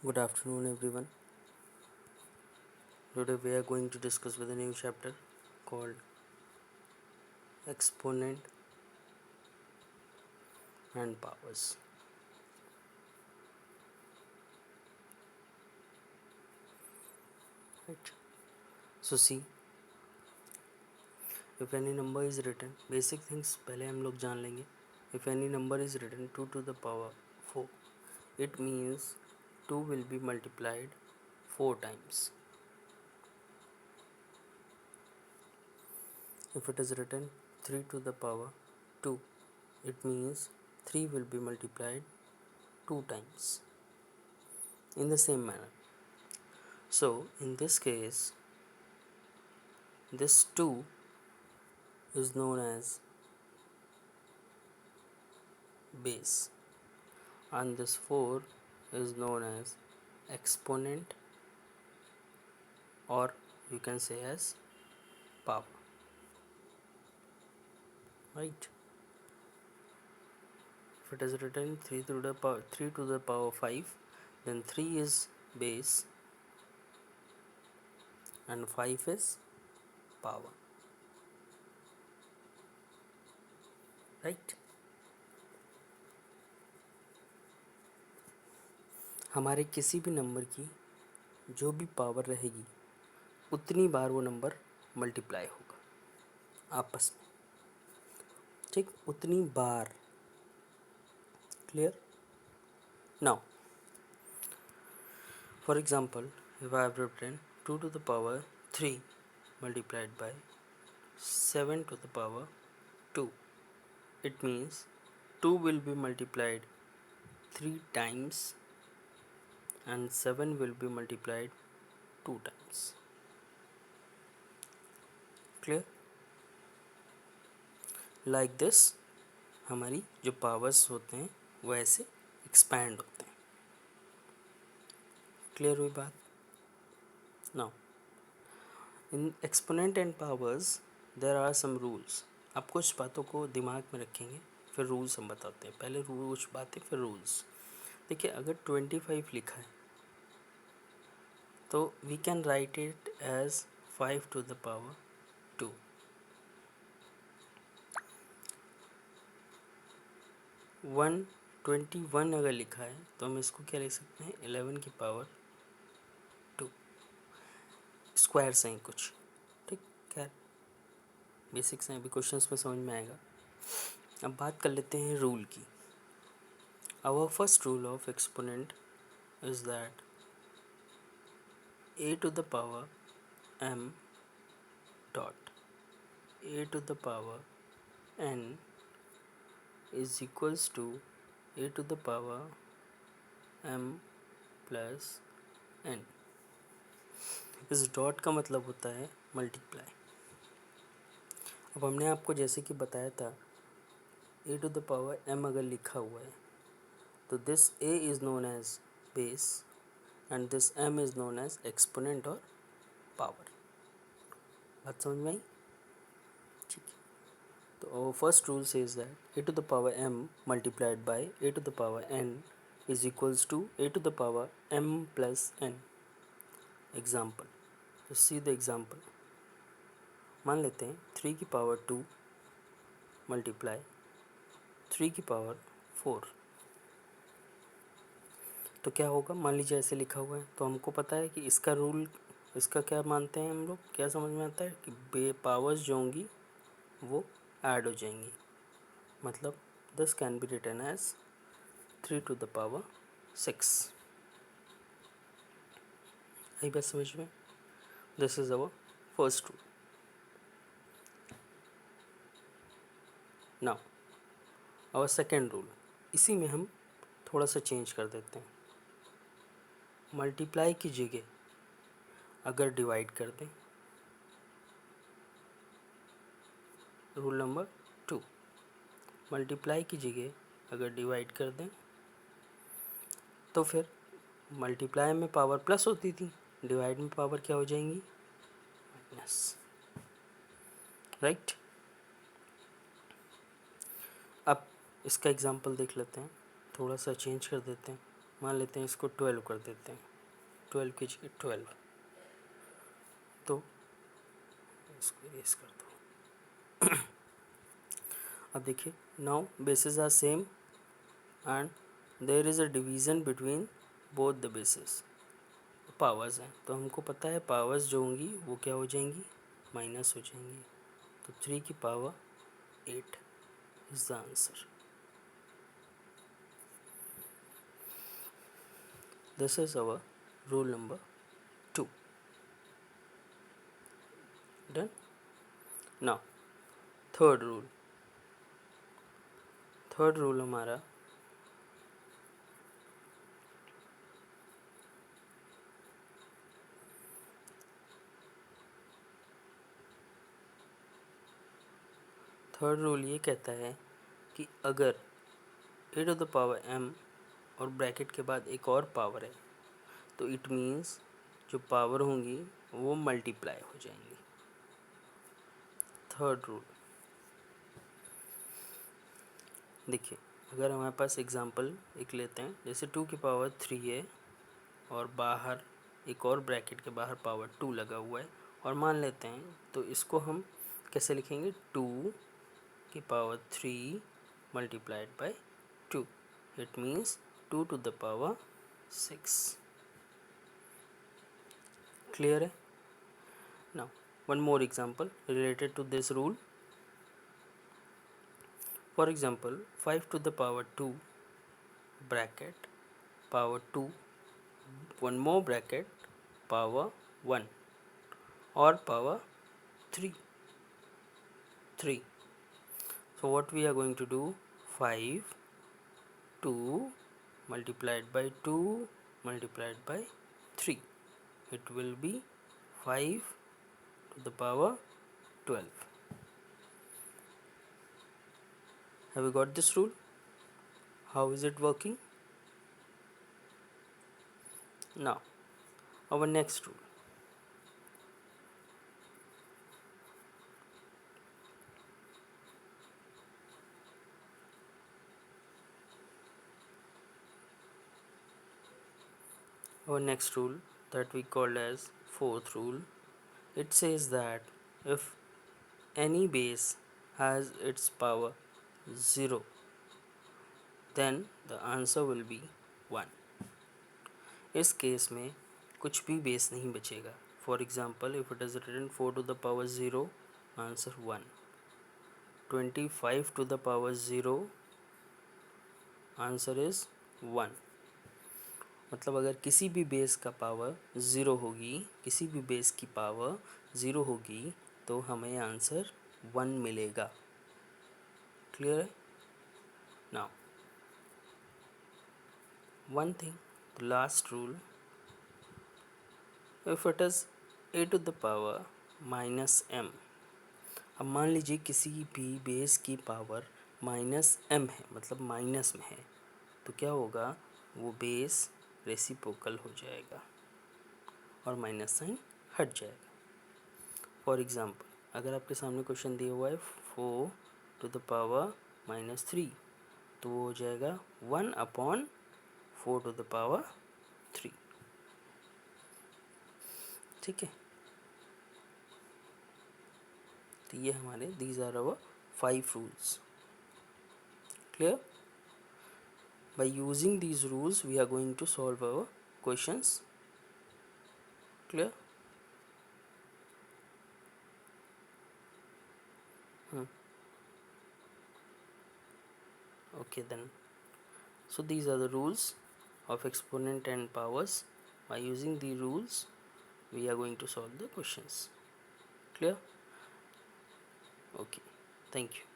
Good afternoon, everyone. Today we are going to discuss with a new chapter called Exponent and Powers. Right. So see, if any number is written, basic things पहले हम लोग जान लेंगे. If any number is written 2 to the power 4, it means 2 will be multiplied 4 times. If it is written 3 to the power 2, it means 3 will be multiplied 2 times. In the same manner. So in this case, this 2 is known as base and this 4 is known as exponent, or you can say as power, right? If it is written 3 to the power 5, then 3 is base and 5 is power, right? हमारे किसी भी number की जो भी power रहेगी उतनी बार वो number multiply होगा आपस में, ठीक? उतनी बार. Clear? Now, for example, if I have written 2 to the power 3 multiplied by 7 to the power 2, it means 2 will be multiplied 3 times and 7 will be multiplied 2 times. Clear? Like this हमारी जो powers होते हैं वो ऐसे expand होते हैं. Clear हुई बात? Now in exponent and powers there are some rules. आप कुछ बातों को दिमाग में रखेंगे, फिर रूल्स हम बताते हैं. पहले कुछ बातें फिर रूल्स. देखिए, अगर 25 लिखा है तो we can write it as 5 to the power 2. 121 अगर लिखा है तो हम इसको क्या लिख सकते हैं? 11 की पावर 2. स्क्वायर्स हैं कुछ, ठीक? खैर बेसिक्स हैं, अभी क्वेश्चंस में समझ में आएगा. अब बात कर लेते हैं रूल की. Our first rule of exponent is that a to the power m dot a to the power n is equals to a to the power m plus n. इस डॉट का मतलब होता है मल्टीप्लाई. अब हमने आपको जैसे कि बताया था, a to the power m अगर लिखा हुआ है तो this a is known as base and this m is known as exponent or power. बात समझ में आई? ठीक है. तो our first rule says that a to the power m multiplied by a to the power n is equals to a to the power m plus n. Example. तो see the example. मान लेते हैं 3 की power 2 multiply 3 की power 4. तो क्या होगा? मान लीजिए ऐसे लिखा हुआ है तो हमको पता है कि इसका रूल, इसका क्या मानते हैं हम लोग, क्या समझ में आता है कि बे पावर्स जो होंगी वो ऐड हो जाएंगी. मतलब this can be written as 3 to the power 6. आई बात समझ में? This is our first rule. Now our second rule. इसी में हम थोड़ा सा चेंज कर देते हैं. मल्टीप्लाई की जगह अगर डिवाइड कर दें, रूल नंबर 2, मल्टीप्लाई की जगह अगर डिवाइड कर दें तो फिर मल्टीप्लाई में पावर प्लस होती थी, डिवाइड में पावर क्या हो जाएंगी? माइनस. राइट? अब इसका एग्जांपल देख लेते हैं. थोड़ा सा चेंज कर देते हैं. मान लेते हैं इसको 12 कर देते हैं, 12 की जगह 12, तो इसको इरेज कर दो। अब देखिए, now bases are same and there is a division between both the bases. Powers हैं तो हमको पता है पावर्स जो होंगी वो क्या हो जाएंगी, माइनस हो जाएंगी। तो 3 की power 8 is the answer. This is our rule number 2। Done. Now third rule. Third rule हमारा ये कहता है कि अगर ए टू द पावर m और ब्रैकेट के बाद एक और पावर है तो इट मीन्स जो पावर होंगी वो मल्टीप्लाई हो जाएंगी। थर्ड रूल देखिए, अगर हमारे पास एग्जांपल एक लेते हैं, जैसे 2 की पावर 3 है और बाहर एक और ब्रैकेट के बाहर पावर 2 लगा हुआ है, और मान लेते हैं तो इसको हम कैसे लिखेंगे, 2 की power 3 multiplied by 2, it means 2 to the power 6। Clear है? Now one more example related to this rule. For example, 5 to the power 2 bracket power 2, one more bracket power 1 or power 3. So what we are going to do, 5 2 multiplied by 2 multiplied by 3, it will be 5 to the power 12. Have you got this rule? How is it working? Now our next rule. Our next rule that we called as fourth rule, it says that if any base has its power 0, then the answer will be 1. इस case में कुछ भी base नहीं बचेगा। For example, if it is written 4 to the power 0, answer 1। 25 to the power 0, answer is 1। मतलब अगर किसी भी बेस का पावर 0 होगी, किसी भी बेस की पावर 0 होगी तो हमें आंसर 1 मिलेगा। क्लियर है? Now one thing, the last rule, if it is a to the power minus m। अब मान लीजिए किसी भी बेस की पावर माइनस m है, मतलब माइनस में है, तो क्या होगा, वो बेस रेसिप्रोकल हो जाएगा और माइनस साइन हट जाएगा। फॉर एग्ज़ाम्पल, अगर आपके सामने क्वेश्चन दिया हुआ है 4 टू द पावर माइनस 3, तो वो हो जाएगा 1 अपॉन 4 टू द पावर 3। ठीक है? तो ये हमारे these are our 5 rules. Clear? By using these rules we are going to solve our questions. Clear? Okay then. So these are the rules of exponent and powers. By using the rules we are going to solve the questions. Clear? Okay. Thank you.